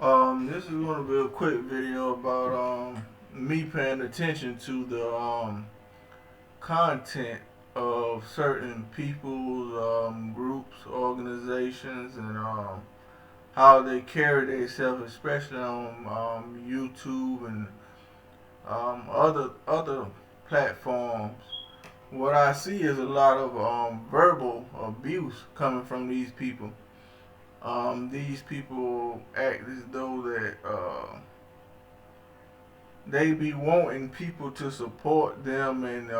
This is gonna be a quick video about me paying attention to the content of certain people's groups, organizations, and how they carry themselves, especially on YouTube and other platforms. What I see is a lot of verbal abuse coming from these people. These people act as though that they be wanting people to support them and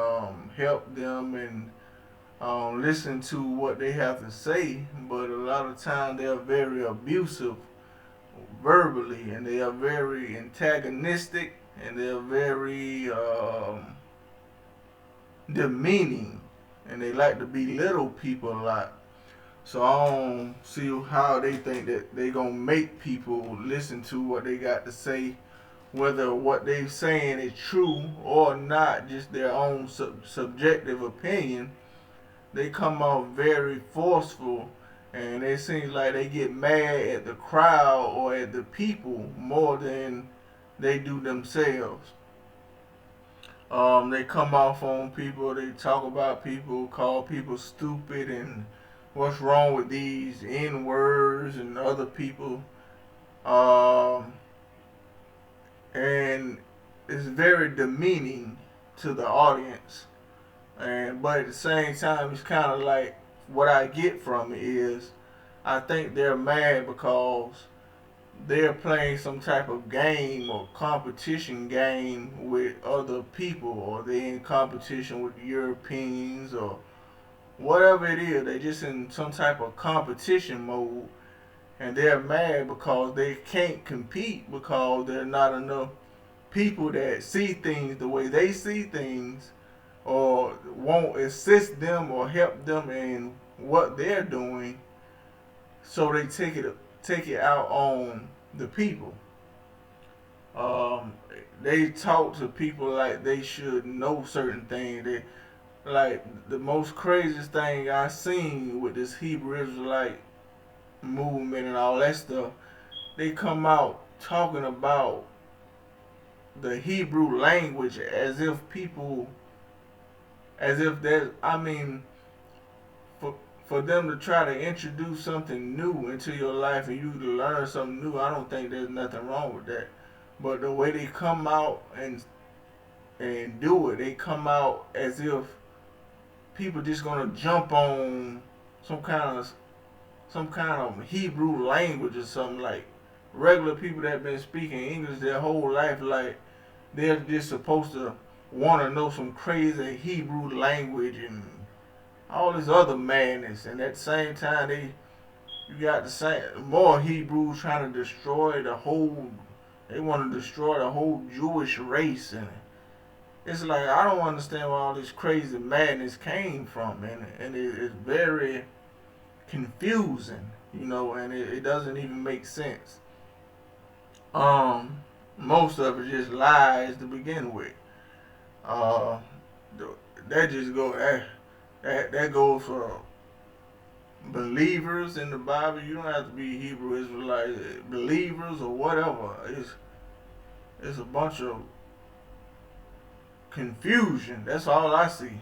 help them and listen to what they have to say, but a lot of times they are very abusive verbally, and they are very antagonistic, and they are very demeaning, and they like to belittle people a lot. So I don't see how they think that they gonna make people listen to what they got to say, whether what they saying is true or not, just their own subjective opinion. They come off very forceful, and it seems like they get mad at the crowd or at the people more than they do themselves. They come off on people, they talk about people, call people stupid, and what's wrong with these N words and other people. Um, and it's very demeaning to the audience. And but at the same time, it's kind of like what I get from it is I think they're mad because they're playing some type of game or competition game with other people, or they're in competition with Europeans or whatever it is. They just in some type of competition mode, and they're mad because they can't compete because there are not enough people that see things the way they see things, or won't assist them or help them in what they're doing. So they take it out on the people. Um, they talk to people like they should know certain things. They like the most craziest thing I seen with this Hebrew Israelite movement and all that stuff. They come out talking about the Hebrew language as if people, as if that, I mean, for for them to try to introduce something new into your life and you to learn something new, I don't think there's nothing wrong with that. But the way they come out and do it, they come out as if people just gonna jump on some kind of some kind of Hebrew language or something, like regular people that have been speaking English their whole life, like they're just supposed to want to know some crazy Hebrew language and all this other madness. And at the same time, you got the same more Hebrews trying to destroy the whole. They want to destroy the whole Jewish race, and it's like I don't understand where all this crazy madness came from, and it's very confusing, and it doesn't even make sense. Um, Most of it just lies to begin with. Uh, that just go that goes for believers in the Bible. You don't have to be Hebrew Israelite believers or whatever. It's a bunch of confusion. That's all I see,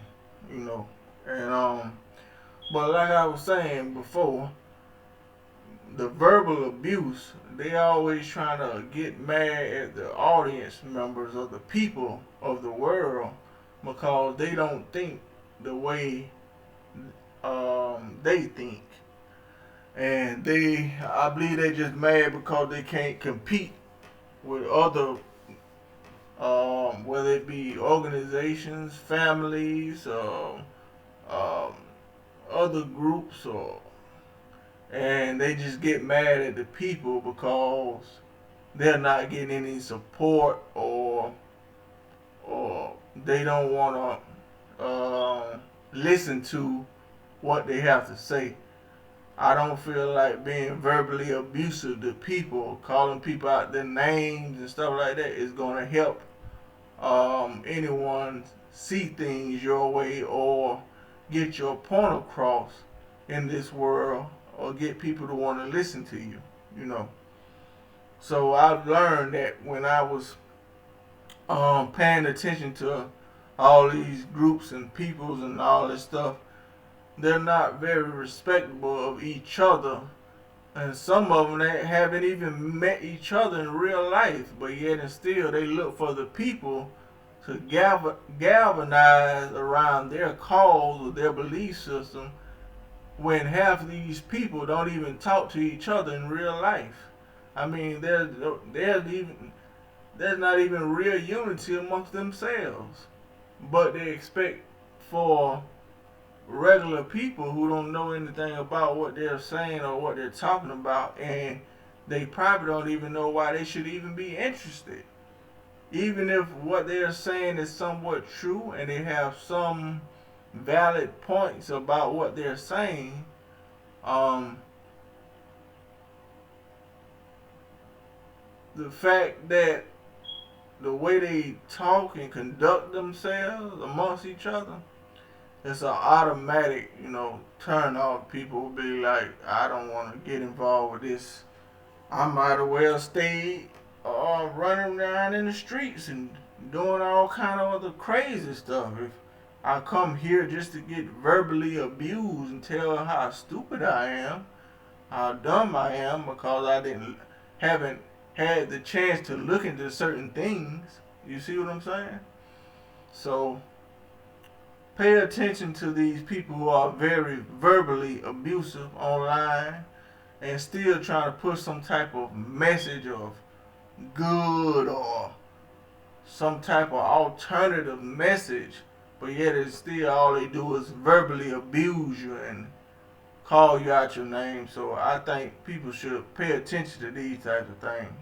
you know. And but like I was saying before, the verbal abuse, they always trying to get mad at the audience members of the people of the world because they don't think the way they think. And I believe they just mad because they can't compete with other, whether it be organizations, families, um, other groups, and they just get mad at the people because they're not getting any support, or they don't want to listen to what they have to say. I don't feel like being verbally abusive to people, calling people out their names and stuff like that is going to help anyone see things your way or get your point across in this world or get people to want to listen to you, you know. So I've learned that when I was paying attention to all these groups and peoples and all this stuff, they're not very respectable of each other. And some of them they haven't even met each other in real life, but yet and still they look for the people to galvanize around their cause or their belief system, when half of these people don't even talk to each other in real life. I mean, there's not even real unity amongst themselves, but they expect for regular people who don't know anything about what they're saying or what they're talking about, and they probably don't even know why they should even be interested. Even if what they're saying is somewhat true and they have some valid points about what they're saying, um, the fact that the way they talk and conduct themselves amongst each other, it's an automatic, turn off. People will be like, I don't want to get involved with this. I might as well stay running around in the streets and doing all kind of other crazy stuff. If I come here just to get verbally abused and tell how stupid I am, how dumb I am, because I haven't had the chance to look into certain things. You see what I'm saying? So pay attention to these people who are very verbally abusive online and still trying to push some type of message of good or some type of alternative message, but yet it's still all they do is verbally abuse you and call you out your name. So I think people should pay attention to these types of things.